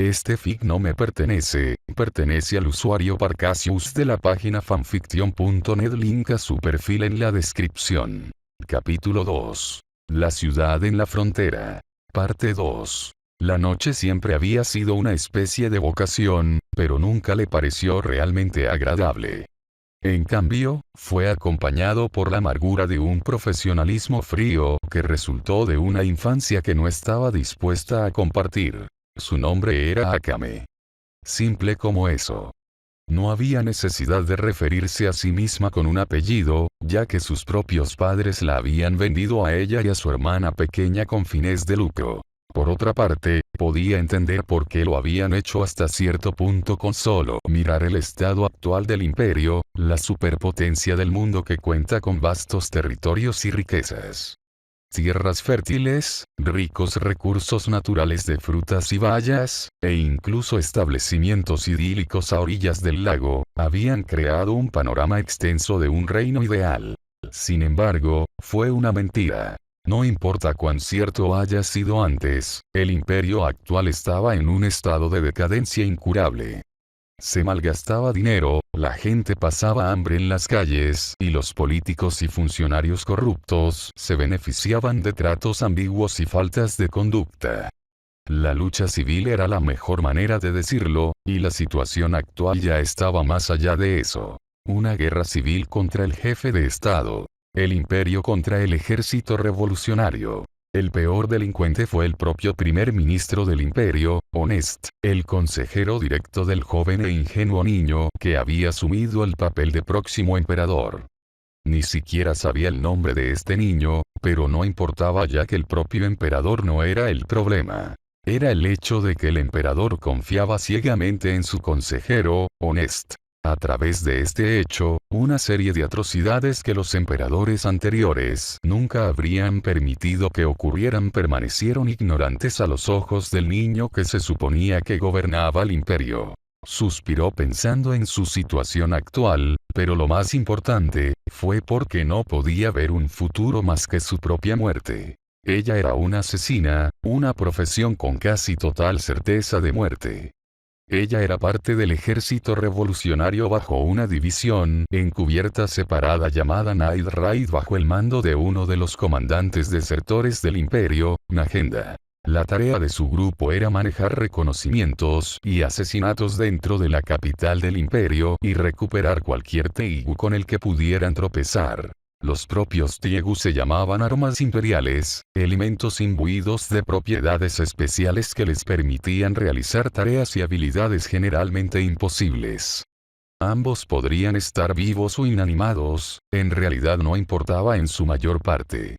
Este fic no me pertenece, pertenece al usuario Parcasius de la página fanfiction.net, link a su perfil en la descripción. Capítulo 2. La ciudad en la frontera. Parte 2. La noche siempre había sido una especie de vocación, pero nunca le pareció realmente agradable. En cambio, fue acompañado por la amargura de un profesionalismo frío que resultó de una infancia que no estaba dispuesta a compartir. Su nombre era Akame. Simple como eso. No había necesidad de referirse a sí misma con un apellido, ya que sus propios padres la habían vendido a ella y a su hermana pequeña con fines de lucro. Por otra parte, podía entender por qué lo habían hecho hasta cierto punto con solo mirar el estado actual del imperio, la superpotencia del mundo que cuenta con vastos territorios y riquezas. Tierras fértiles, ricos recursos naturales de frutas y bayas, e incluso establecimientos idílicos a orillas del lago, habían creado un panorama extenso de un reino ideal. Sin embargo, fue una mentira. No importa cuán cierto haya sido antes, el imperio actual estaba en un estado de decadencia incurable. Se malgastaba dinero, la gente pasaba hambre en las calles y los políticos y funcionarios corruptos se beneficiaban de tratos ambiguos y faltas de conducta. La lucha civil era la mejor manera de decirlo, y la situación actual ya estaba más allá de eso. Una guerra civil contra el jefe de Estado. El imperio contra el ejército revolucionario. El peor delincuente fue el propio primer ministro del imperio, Honest, el consejero directo del joven e ingenuo niño que había asumido el papel de próximo emperador. Ni siquiera sabía el nombre de este niño, pero no importaba ya que el propio emperador no era el problema. Era el hecho de que el emperador confiaba ciegamente en su consejero, Honest. A través de este hecho, una serie de atrocidades que los emperadores anteriores nunca habrían permitido que ocurrieran permanecieron ignorantes a los ojos del niño que se suponía que gobernaba el imperio. Suspiró pensando en su situación actual, pero lo más importante, fue porque no podía ver un futuro más que su propia muerte. Ella era una asesina, una profesión con casi total certeza de muerte. Ella era parte del ejército revolucionario bajo una división encubierta separada llamada Night Raid bajo el mando de uno de los comandantes desertores del imperio, Nagenda. La tarea de su grupo era manejar reconocimientos y asesinatos dentro de la capital del imperio y recuperar cualquier Teigu con el que pudieran tropezar. Los propios Teigu se llamaban armas imperiales, elementos imbuidos de propiedades especiales que les permitían realizar tareas y habilidades generalmente imposibles. Ambos podrían estar vivos o inanimados, en realidad no importaba en su mayor parte.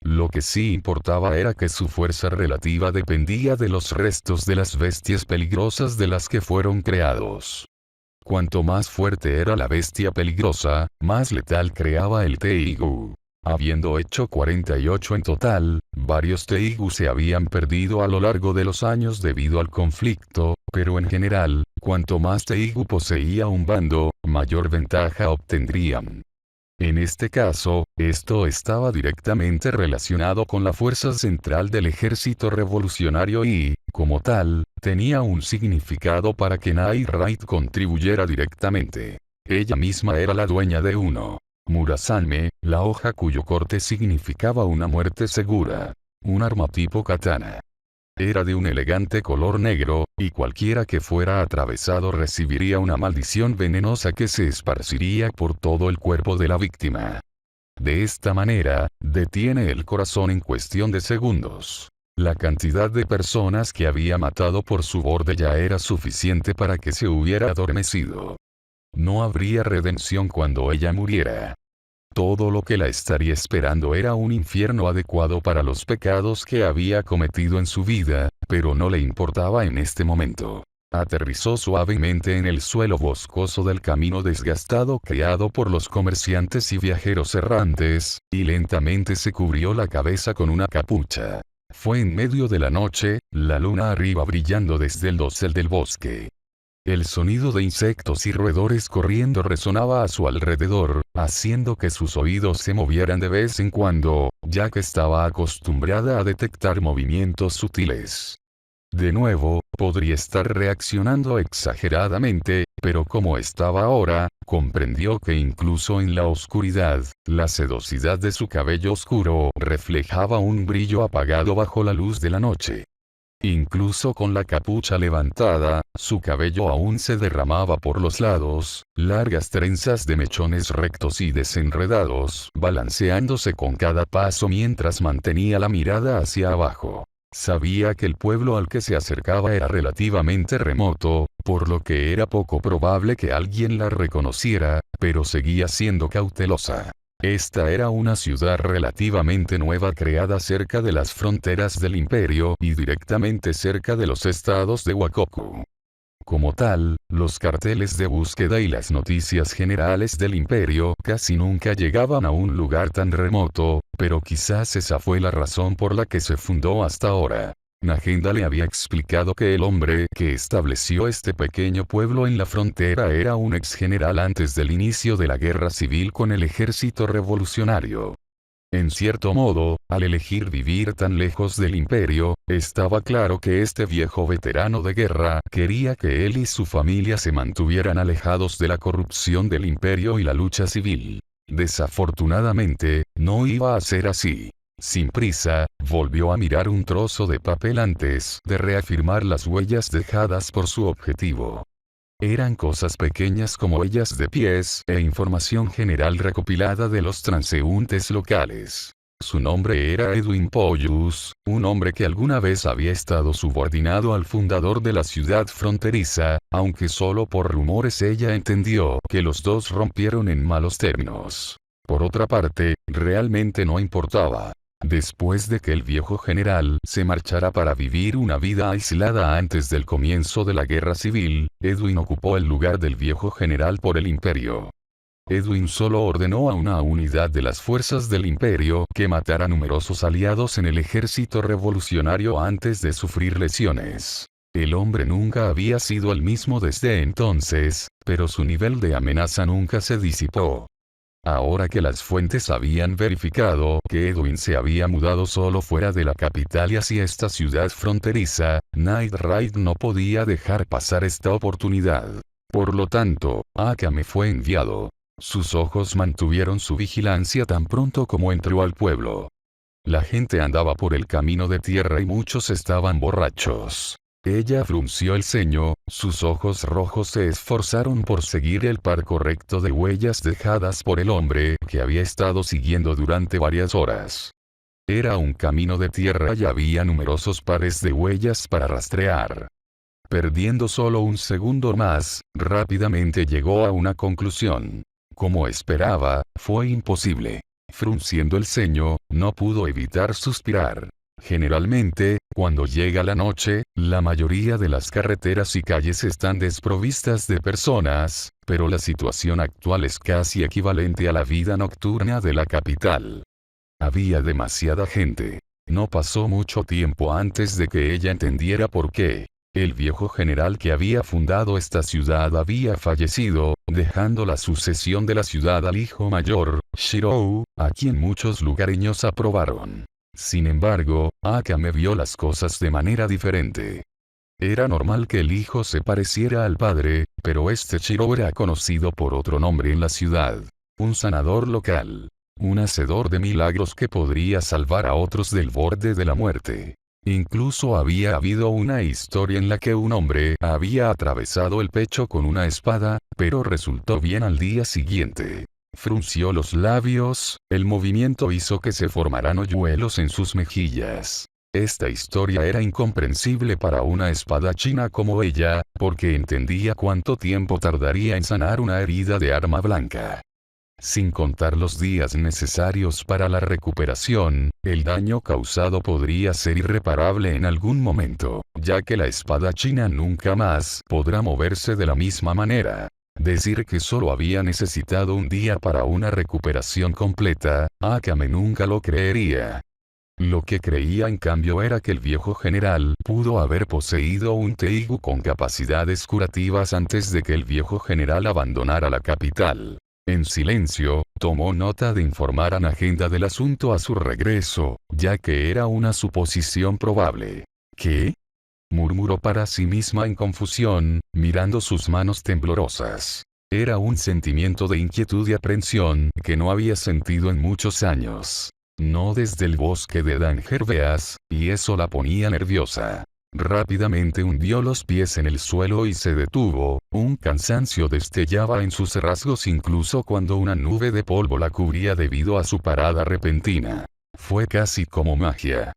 Lo que sí importaba era que su fuerza relativa dependía de los restos de las bestias peligrosas de las que fueron creados. Cuanto más fuerte era la bestia peligrosa, más letal creaba el Teigu. Habiendo hecho 48 en total, varios Teigu se habían perdido a lo largo de los años debido al conflicto, pero en general, cuanto más Teigu poseía un bando, mayor ventaja obtendrían. En este caso, esto estaba directamente relacionado con la fuerza central del ejército revolucionario y, como tal, tenía un significado para que Night Raid contribuyera directamente. Ella misma era la dueña de uno. Murasame, la hoja cuyo corte significaba una muerte segura. Un arma tipo katana. Era de un elegante color negro, y cualquiera que fuera atravesado recibiría una maldición venenosa que se esparciría por todo el cuerpo de la víctima. De esta manera, detiene el corazón en cuestión de segundos. La cantidad de personas que había matado por su borde ya era suficiente para que se hubiera adormecido. No habría redención cuando ella muriera. Todo lo que la estaría esperando era un infierno adecuado para los pecados que había cometido en su vida, pero no le importaba en este momento. Aterrizó suavemente en el suelo boscoso del camino desgastado creado por los comerciantes y viajeros errantes, y lentamente se cubrió la cabeza con una capucha. Fue en medio de la noche, la luna arriba brillando desde el dosel del bosque. El sonido de insectos y roedores corriendo resonaba a su alrededor, haciendo que sus oídos se movieran de vez en cuando, ya que estaba acostumbrada a detectar movimientos sutiles. De nuevo, podría estar reaccionando exageradamente, pero como estaba ahora, comprendió que incluso en la oscuridad, la sedosidad de su cabello oscuro reflejaba un brillo apagado bajo la luz de la noche. Incluso con la capucha levantada, su cabello aún se derramaba por los lados, largas trenzas de mechones rectos y desenredados, balanceándose con cada paso mientras mantenía la mirada hacia abajo. Sabía que el pueblo al que se acercaba era relativamente remoto, por lo que era poco probable que alguien la reconociera, pero seguía siendo cautelosa. Esta era una ciudad relativamente nueva creada cerca de las fronteras del imperio y directamente cerca de los estados de Wakoku. Como tal, los carteles de búsqueda y las noticias generales del imperio casi nunca llegaban a un lugar tan remoto, pero quizás esa fue la razón por la que se fundó hasta ahora. Nagenda le había explicado que el hombre que estableció este pequeño pueblo en la frontera era un ex general antes del inicio de la guerra civil con el ejército revolucionario. En cierto modo, al elegir vivir tan lejos del imperio, estaba claro que este viejo veterano de guerra quería que él y su familia se mantuvieran alejados de la corrupción del imperio y la lucha civil. Desafortunadamente, no iba a ser así. Sin prisa, volvió a mirar un trozo de papel antes de reafirmar las huellas dejadas por su objetivo. Eran cosas pequeñas como huellas de pies e información general recopilada de los transeúntes locales. Su nombre era Edwin Pollus, un hombre que alguna vez había estado subordinado al fundador de la ciudad fronteriza, aunque solo por rumores ella entendió que los dos rompieron en malos términos. Por otra parte, realmente no importaba. Después de que el viejo general se marchara para vivir una vida aislada antes del comienzo de la guerra civil, Edwin ocupó el lugar del viejo general por el imperio. Edwin solo ordenó a una unidad de las fuerzas del imperio que matara a numerosos aliados en el ejército revolucionario antes de sufrir lesiones. El hombre nunca había sido el mismo desde entonces, pero su nivel de amenaza nunca se disipó. Ahora que las fuentes habían verificado que Edwin se había mudado solo fuera de la capital y hacia esta ciudad fronteriza, Night Raid no podía dejar pasar esta oportunidad. Por lo tanto, Akame fue enviado. Sus ojos mantuvieron su vigilancia tan pronto como entró al pueblo. La gente andaba por el camino de tierra y muchos estaban borrachos. Ella frunció el ceño, sus ojos rojos se esforzaron por seguir el par correcto de huellas dejadas por el hombre que había estado siguiendo durante varias horas. Era un camino de tierra y había numerosos pares de huellas para rastrear. Perdiendo solo un segundo más, rápidamente llegó a una conclusión. Como esperaba, fue imposible. Frunciendo el ceño, no pudo evitar suspirar. Generalmente, cuando llega la noche, la mayoría de las carreteras y calles están desprovistas de personas, pero la situación actual es casi equivalente a la vida nocturna de la capital. Había demasiada gente. No pasó mucho tiempo antes de que ella entendiera por qué. El viejo general que había fundado esta ciudad había fallecido, dejando la sucesión de la ciudad al hijo mayor, Shirou, a quien muchos lugareños aprobaron. Sin embargo, Akame vio las cosas de manera diferente. Era normal que el hijo se pareciera al padre, pero este Shirou era conocido por otro nombre en la ciudad. Un sanador local. Un hacedor de milagros que podría salvar a otros del borde de la muerte. Incluso había habido una historia en la que un hombre había atravesado el pecho con una espada, pero resultó bien al día siguiente. Frunció los labios, el movimiento hizo que se formaran hoyuelos en sus mejillas. Esta historia era incomprensible para una espadachina como ella, porque entendía cuánto tiempo tardaría en sanar una herida de arma blanca. Sin contar los días necesarios para la recuperación, el daño causado podría ser irreparable en algún momento, ya que la espadachina nunca más podrá moverse de la misma manera. Decir que solo había necesitado un día para una recuperación completa, Akame nunca lo creería. Lo que creía en cambio era que el viejo general pudo haber poseído un Teigu con capacidades curativas antes de que el viejo general abandonara la capital. En silencio, tomó nota de informar a Nagenda del asunto a su regreso, ya que era una suposición probable. ¿Qué? murmuró para sí misma en confusión, mirando sus manos temblorosas. Era un sentimiento de inquietud y aprensión que no había sentido en muchos años. No desde el bosque de Dangerveas, y eso la ponía nerviosa. Rápidamente hundió los pies en el suelo y se detuvo, un cansancio destellaba en sus rasgos incluso cuando una nube de polvo la cubría debido a su parada repentina. Fue casi como magia.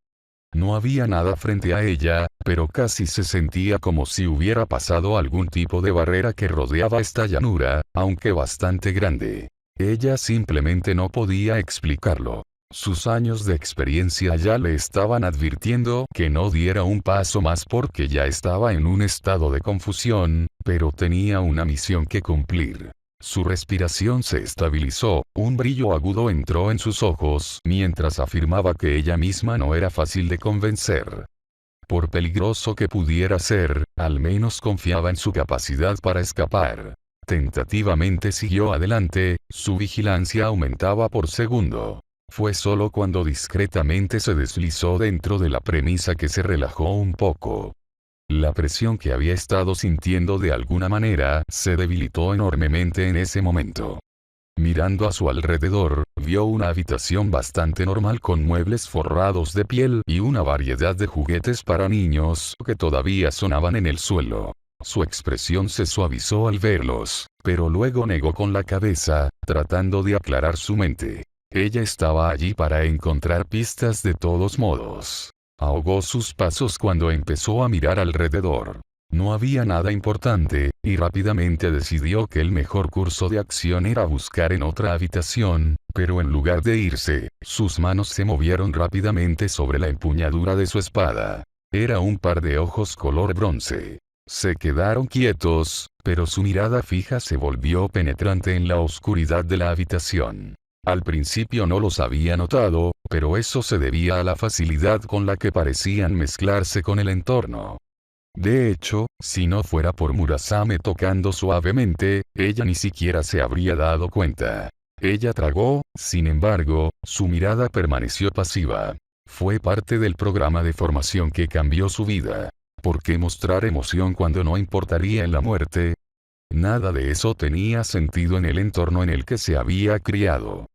No había nada frente a ella, pero casi se sentía como si hubiera pasado algún tipo de barrera que rodeaba esta llanura, aunque bastante grande. Ella simplemente no podía explicarlo. Sus años de experiencia ya le estaban advirtiendo que no diera un paso más porque ya estaba en un estado de confusión, pero tenía una misión que cumplir. Su respiración se estabilizó, un brillo agudo entró en sus ojos mientras afirmaba que ella misma no era fácil de convencer. Por peligroso que pudiera ser, al menos confiaba en su capacidad para escapar. Tentativamente siguió adelante, su vigilancia aumentaba por segundo. Fue solo cuando discretamente se deslizó dentro de la premisa que se relajó un poco. La presión que había estado sintiendo de alguna manera se debilitó enormemente en ese momento. Mirando a su alrededor, vio una habitación bastante normal con muebles forrados de piel y una variedad de juguetes para niños que todavía sonaban en el suelo. Su expresión se suavizó al verlos, pero luego negó con la cabeza, tratando de aclarar su mente. Ella estaba allí para encontrar pistas de todos modos. Ahogó sus pasos cuando empezó a mirar alrededor. No había nada importante, y rápidamente decidió que el mejor curso de acción era buscar en otra habitación, pero en lugar de irse, sus manos se movieron rápidamente sobre la empuñadura de su espada. Era un par de ojos color bronce. Se quedaron quietos, pero su mirada fija se volvió penetrante en la oscuridad de la habitación. Al principio no los había notado, pero eso se debía a la facilidad con la que parecían mezclarse con el entorno. De hecho, si no fuera por Murasame tocando suavemente, ella ni siquiera se habría dado cuenta. Ella tragó, sin embargo, su mirada permaneció pasiva. Fue parte del programa de formación que cambió su vida. ¿Por qué mostrar emoción cuando no importaría en la muerte? Nada de eso tenía sentido en el entorno en el que se había criado.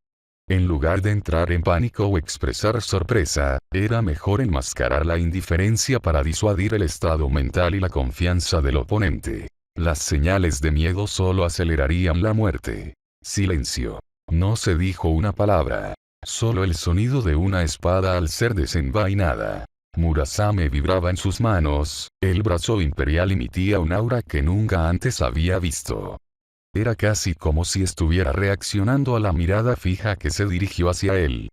En lugar de entrar en pánico o expresar sorpresa, era mejor enmascarar la indiferencia para disuadir el estado mental y la confianza del oponente. Las señales de miedo solo acelerarían la muerte. Silencio. No se dijo una palabra. Solo el sonido de una espada al ser desenvainada. Murasame vibraba en sus manos, el brazo imperial emitía un aura que nunca antes había visto. Era casi como si estuviera reaccionando a la mirada fija que se dirigió hacia él.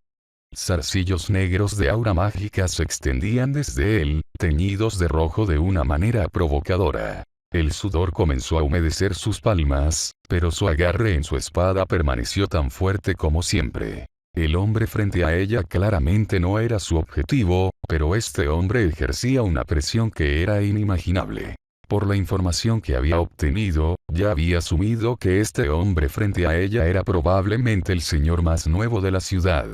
Zarcillos negros de aura mágica se extendían desde él, teñidos de rojo de una manera provocadora. El sudor comenzó a humedecer sus palmas, pero su agarre en su espada permaneció tan fuerte como siempre. El hombre frente a ella claramente no era su objetivo, pero este hombre ejercía una presión que era inimaginable. Por la información que había obtenido, ya había asumido que este hombre frente a ella era probablemente el señor más nuevo de la ciudad.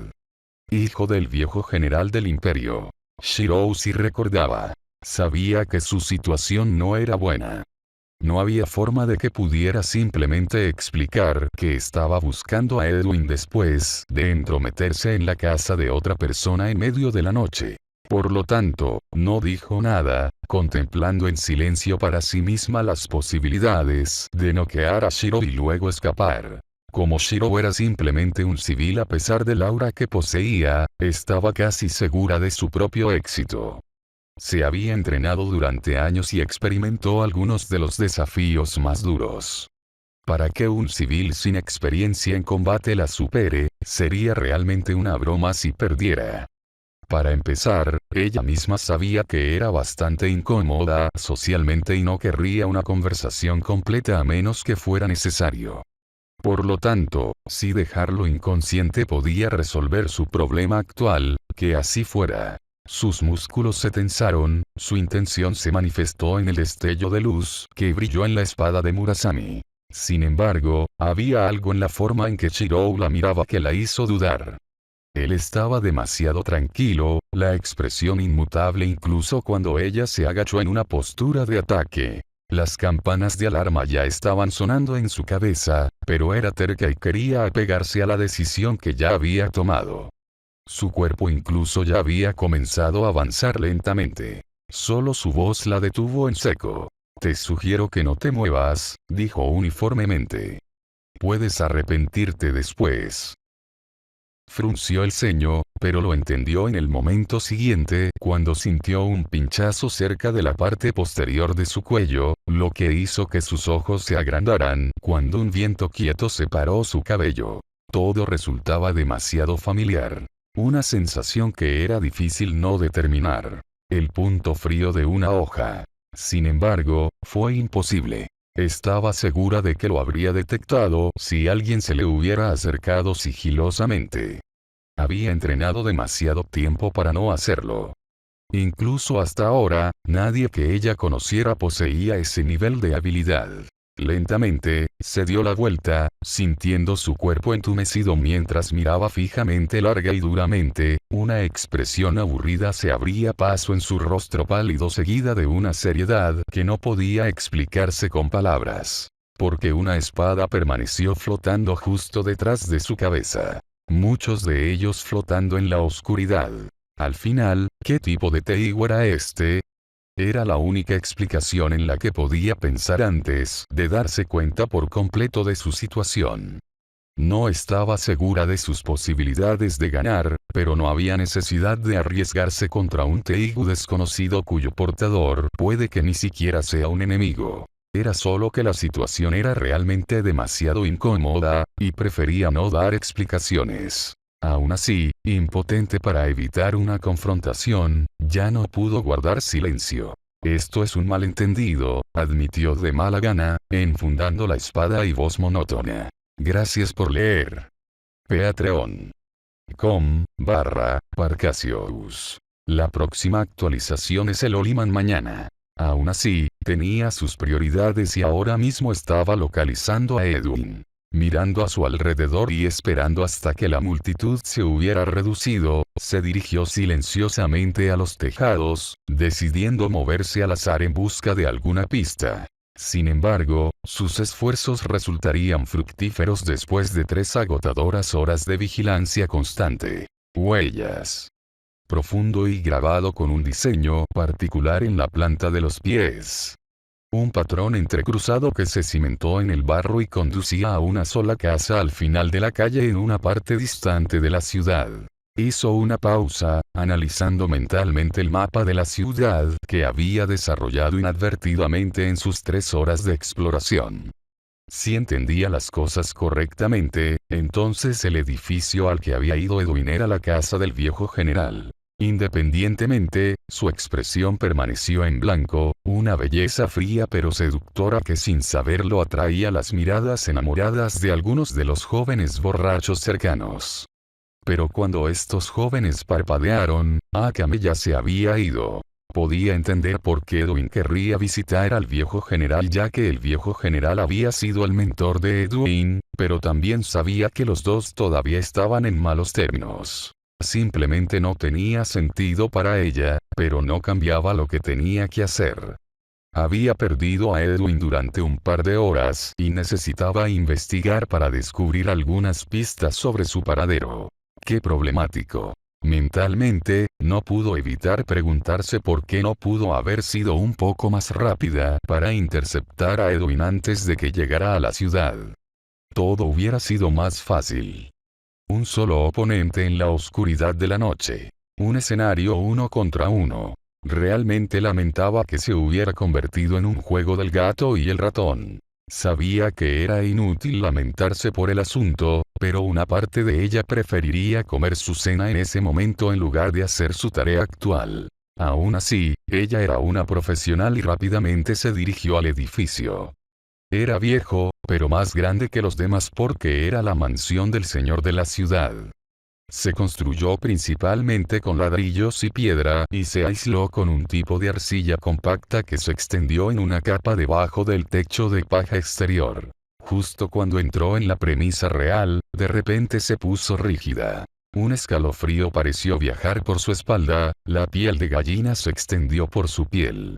Hijo del viejo general del imperio. Shirou sí recordaba. Sabía que su situación no era buena. No había forma de que pudiera simplemente explicar que estaba buscando a Edwin después de entrometerse en la casa de otra persona en medio de la noche. Por lo tanto, no dijo nada, contemplando en silencio para sí misma las posibilidades de noquear a Shirou y luego escapar. Como Shirou era simplemente un civil a pesar del aura que poseía, estaba casi segura de su propio éxito. Se había entrenado durante años y experimentó algunos de los desafíos más duros. Para que un civil sin experiencia en combate la supere, sería realmente una broma si perdiera. Para empezar, ella misma sabía que era bastante incómoda socialmente y no querría una conversación completa a menos que fuera necesario. Por lo tanto, si dejarlo inconsciente podía resolver su problema actual, que así fuera. Sus músculos se tensaron, su intención se manifestó en el destello de luz que brilló en la espada de Murasame. Sin embargo, había algo en la forma en que Shirou la miraba que la hizo dudar. Él estaba demasiado tranquilo, la expresión inmutable incluso cuando ella se agachó en una postura de ataque. Las campanas de alarma ya estaban sonando en su cabeza, pero era terca y quería apegarse a la decisión que ya había tomado. Su cuerpo incluso ya había comenzado a avanzar lentamente. Solo su voz la detuvo en seco. Te sugiero que no te muevas, dijo uniformemente. Puedes arrepentirte después. Frunció el ceño, pero lo entendió en el momento siguiente, cuando sintió un pinchazo cerca de la parte posterior de su cuello, lo que hizo que sus ojos se agrandaran, cuando un viento quieto separó su cabello. Todo resultaba demasiado familiar. Una sensación que era difícil no determinar. El punto frío de una hoja. Sin embargo, fue imposible. Estaba segura de que lo habría detectado si alguien se le hubiera acercado sigilosamente. Había entrenado demasiado tiempo para no hacerlo. Incluso hasta ahora, nadie que ella conociera poseía ese nivel de habilidad. Lentamente, se dio la vuelta, sintiendo su cuerpo entumecido mientras miraba fijamente larga y duramente, una expresión aburrida se abría paso en su rostro pálido seguida de una seriedad que no podía explicarse con palabras. Porque una espada permaneció flotando justo detrás de su cabeza. Muchos de ellos flotando en la oscuridad. Al final, ¿qué tipo de Teigu era este? Era la única explicación en la que podía pensar antes de darse cuenta por completo de su situación. No estaba segura de sus posibilidades de ganar, pero no había necesidad de arriesgarse contra un Teigu desconocido cuyo portador puede que ni siquiera sea un enemigo. Era solo que la situación era realmente demasiado incómoda, y prefería no dar explicaciones. Aún así, impotente para evitar una confrontación, ya no pudo guardar silencio. Esto es un malentendido, admitió de mala gana, enfundando la espada y voz monótona. Gracias por leer. Patreon.com/Parcasius. La próxima actualización es el Oliman mañana. Aún así, tenía sus prioridades y ahora mismo estaba localizando a Edwin. Mirando a su alrededor y esperando hasta que la multitud se hubiera reducido, se dirigió silenciosamente a los tejados, decidiendo moverse al azar en busca de alguna pista. Sin embargo, sus esfuerzos resultarían fructíferos después de 3 agotadoras horas de vigilancia constante. Huellas. Profundo y grabado con un diseño particular en la planta de los pies. Un patrón entrecruzado que se cimentó en el barro y conducía a una sola casa al final de la calle en una parte distante de la ciudad. Hizo una pausa, analizando mentalmente el mapa de la ciudad que había desarrollado inadvertidamente en sus 3 horas de exploración. Si entendía las cosas correctamente, entonces el edificio al que había ido Edwin era la casa del viejo general. Independientemente, su expresión permaneció en blanco, una belleza fría pero seductora que sin saberlo atraía las miradas enamoradas de algunos de los jóvenes borrachos cercanos. Pero cuando estos jóvenes parpadearon, Akame ya se había ido. Podía entender por qué Edwin querría visitar al viejo general ya que el viejo general había sido el mentor de Edwin, pero también sabía que los dos todavía estaban en malos términos. Simplemente no tenía sentido para ella, pero no cambiaba lo que tenía que hacer. Había perdido a Edwin durante un par de horas y necesitaba investigar para descubrir algunas pistas sobre su paradero. ¡Qué problemático! Mentalmente, no pudo evitar preguntarse por qué no pudo haber sido un poco más rápida para interceptar a Edwin antes de que llegara a la ciudad. Todo hubiera sido más fácil. Un solo oponente en la oscuridad de la noche. Un escenario 1 contra 1. Realmente lamentaba que se hubiera convertido en un juego del gato y el ratón. Sabía que era inútil lamentarse por el asunto, pero una parte de ella preferiría comer su cena en ese momento en lugar de hacer su tarea actual. Aún así, ella era una profesional y rápidamente se dirigió al edificio. Era viejo, pero más grande que los demás porque era la mansión del señor de la ciudad. Se construyó principalmente con ladrillos y piedra y se aisló con un tipo de arcilla compacta que se extendió en una capa debajo del techo de paja exterior. Justo cuando entró en la premisa real, de repente se puso rígida. Un escalofrío pareció viajar por su espalda, la piel de gallina se extendió por su piel.